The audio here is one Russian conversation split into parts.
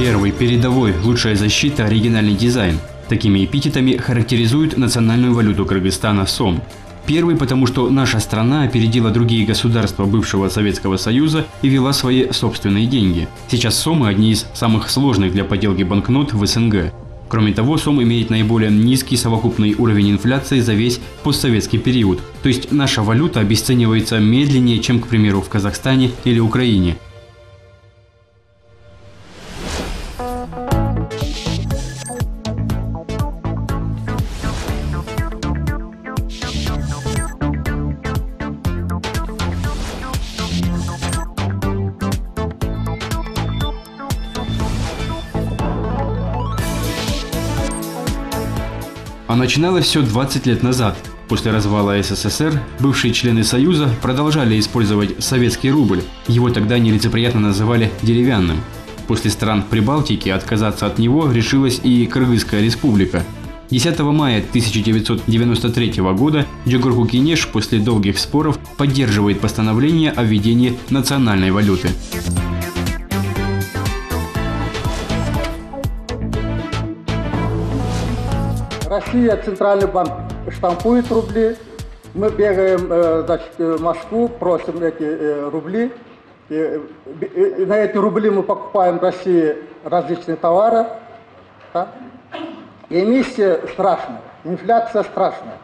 Первый, передовой, лучшая защита, оригинальный дизайн. Такими эпитетами характеризуют национальную валюту Кыргызстана – сом. Первый, потому что наша страна опередила другие государства бывшего Советского Союза и ввела свои собственные деньги. Сейчас сомы – одни из самых сложных для подделки банкнот в СНГ. Кроме того, сом имеет наиболее низкий совокупный уровень инфляции за весь постсоветский период. То есть наша валюта обесценивается медленнее, чем, к примеру, в Казахстане или Украине. А начиналось все 20 лет назад. После развала СССР бывшие члены Союза продолжали использовать советский рубль. Его тогда нелицеприятно называли деревянным. После стран Прибалтики отказаться от него решилась и Кыргызская республика. 10 мая 1993 года Джогорку Кенеш после долгих споров поддерживает постановление о введении национальной валюты. Россия, Центральный банк штампует рубли, мы бегаем, значит, в Москву, просим эти рубли, и на эти рубли мы покупаем в России различные товары, да? И эмиссия страшная, инфляция страшная.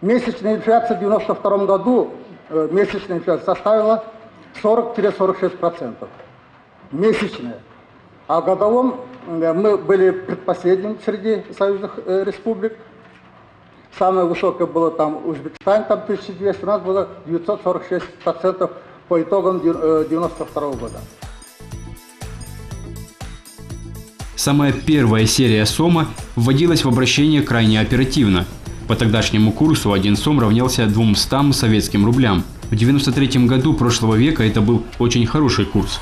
Месячная инфляция в 1992 году месячная инфляция составила 40-46%. Месячная. А в годовом мы были предпоследним среди союзных республик. Самое высокое было там Узбекистан, там 1200, у нас было 946% по итогам 1992 года. Самая первая серия сома вводилась в обращение крайне оперативно. По тогдашнему курсу один сом равнялся 200 советским рублям. В 1993 году прошлого века это был очень хороший курс.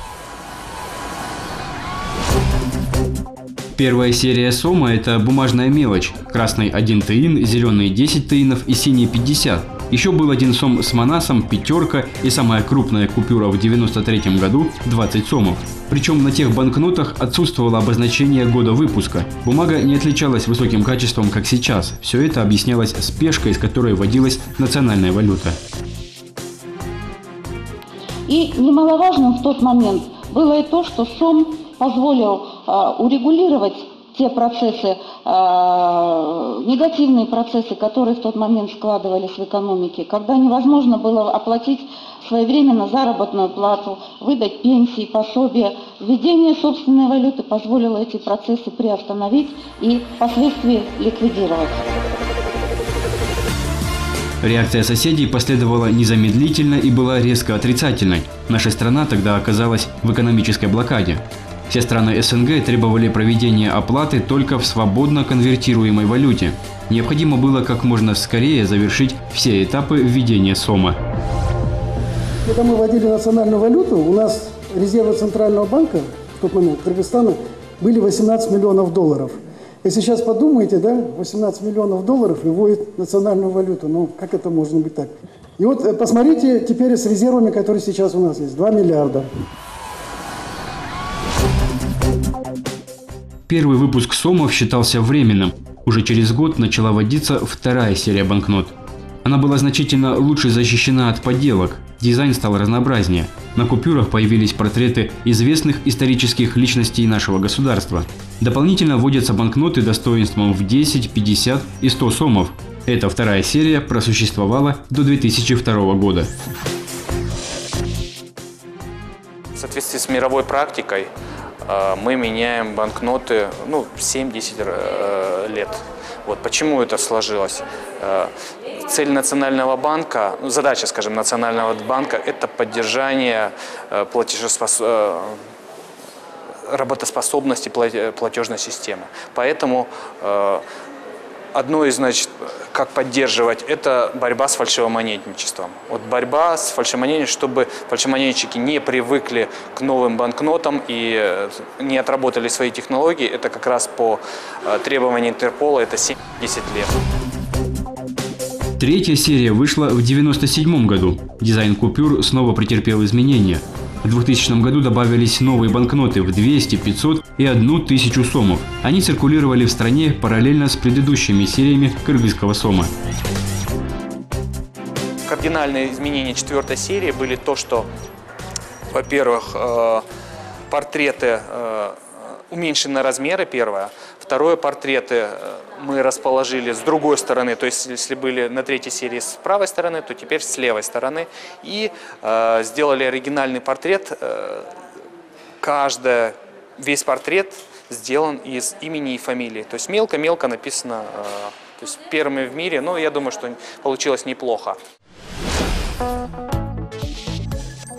Первая серия сома – это бумажная мелочь. Красный 1 тыин, зеленый 10 тыинов и синий 50. Еще был один сом с манасом, пятерка и самая крупная купюра в 1993 году – 20 сомов. Причем на тех банкнотах отсутствовало обозначение года выпуска. Бумага не отличалась высоким качеством, как сейчас. Все это объяснялось спешкой, с которой вводилась национальная валюта. И немаловажным в тот момент было и то, что сом позволил урегулировать те процессы, негативные процессы, которые в тот момент складывались в экономике, когда невозможно было оплатить своевременно заработную плату, выдать пенсии, пособия. Введение собственной валюты позволило эти процессы приостановить и впоследствии ликвидировать. Реакция соседей последовала незамедлительно и была резко отрицательной. Наша страна тогда оказалась в экономической блокаде. Все страны СНГ требовали проведения оплаты только в свободно конвертируемой валюте. Необходимо было как можно скорее завершить все этапы введения сома. Когда мы вводили национальную валюту, у нас резервы Центрального банка в тот момент Кыргызстана были 18 миллионов долларов. И сейчас подумайте, да, 18 миллионов долларов и вводит национальную валюту. Ну, как это можно быть так? И вот посмотрите теперь с резервами, которые сейчас у нас есть. 2 миллиарда. Первый выпуск сомов считался временным. Уже через год начала вводиться вторая серия банкнот. Она была значительно лучше защищена от подделок. Дизайн стал разнообразнее. На купюрах появились портреты известных исторических личностей нашего государства. Дополнительно вводятся банкноты достоинством в 10, 50 и 100 сомов. Эта вторая серия просуществовала до 2002 года. В соответствии с мировой практикой мы меняем банкноты 7-10 лет. Вот почему это сложилось? Цель Национального банка, задача, скажем, Национального банка – это поддержание работоспособности платежной системы. Поэтому одно из, как поддерживать, это борьба с фальшивомонетничеством. Вот борьба с фальшивомонетничеством, чтобы фальшивомонетчики не привыкли к новым банкнотам и не отработали свои технологии, это как раз по требованию Интерпола, это 7-10 лет. Третья серия вышла в 1997 году. Дизайн купюр снова претерпел изменения. В 2000 году добавились новые банкноты в 200, 500 и 1000 сомов. Они циркулировали в стране параллельно с предыдущими сериями кыргызского сома. Кардинальные изменения четвертой серии были то, что, во-первых, портреты уменьшены размеры, первое. Второе, портреты мы расположили с другой стороны, то есть если были на третьей серии с правой стороны, то теперь с левой стороны. И сделали оригинальный портрет. Весь портрет сделан из имени и фамилии. То есть мелко-мелко написано, то есть первыми в мире, но я думаю, что получилось неплохо.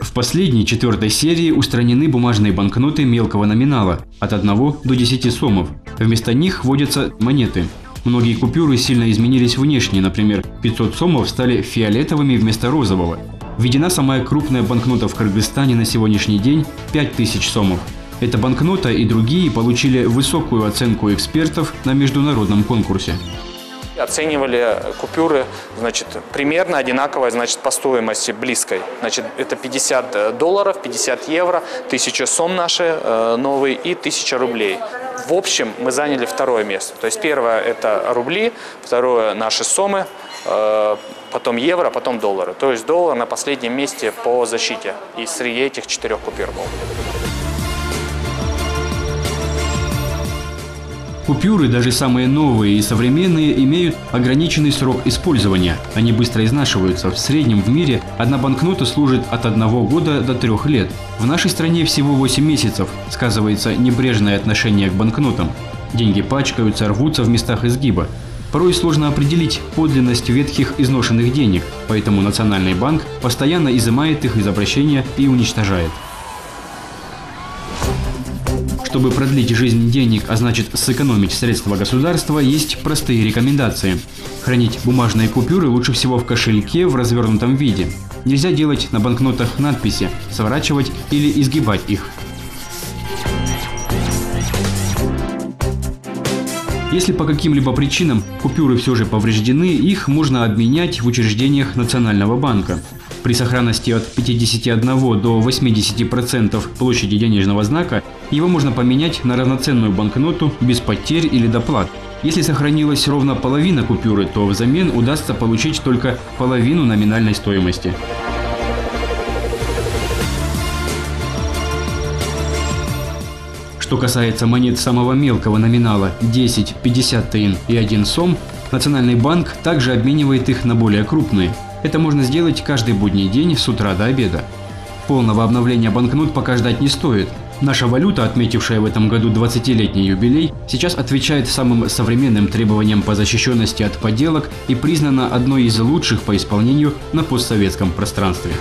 В последней, четвертой серии устранены бумажные банкноты мелкого номинала от 1 до 10 сомов. Вместо них вводятся монеты. Многие купюры сильно изменились внешне, например, 500 сомов стали фиолетовыми вместо розового. Введена самая крупная банкнота в Кыргызстане на сегодняшний день – 5000 сомов. Эта банкнота и другие получили высокую оценку экспертов на международном конкурсе. Оценивали купюры, значит, примерно одинаково, значит, по стоимости близкой. Значит, это $50, 50 евро, 1000 сом наши новые и 1000 рублей. В общем, мы заняли второе место. То есть первое – это рубли, второе – наши сомы, потом евро, потом доллары. То есть доллар на последнем месте по защите и среди этих 4 купюр был. Купюры, даже самые новые и современные, имеют ограниченный срок использования. Они быстро изнашиваются. В среднем в мире одна банкнота служит от 1 года до 3 лет. В нашей стране всего 8 месяцев. Сказывается небрежное отношение к банкнотам. Деньги пачкаются, рвутся в местах изгиба. Порой сложно определить подлинность ветхих изношенных денег, поэтому Национальный банк постоянно изымает их из обращения и уничтожает. Чтобы продлить жизнь денег, а значит сэкономить средства государства, есть простые рекомендации. Хранить бумажные купюры лучше всего в кошельке в развернутом виде. Нельзя делать на банкнотах надписи, сворачивать или изгибать их. Если по каким-либо причинам купюры все же повреждены, их можно обменять в учреждениях Национального банка. При сохранности от 51 до 80% площади денежного знака его можно поменять на равноценную банкноту без потерь или доплат. Если сохранилась ровно половина купюры, то взамен удастся получить только половину номинальной стоимости. Что касается монет самого мелкого номинала 10, 50 тин и 1 сом, Национальный банк также обменивает их на более крупные. Это можно сделать каждый будний день с утра до обеда. Полного обновления банкнот пока ждать не стоит. Наша валюта, отметившая в этом году 20-летний юбилей, сейчас отвечает самым современным требованиям по защищенности от подделок и признана одной из лучших по исполнению на постсоветском пространстве.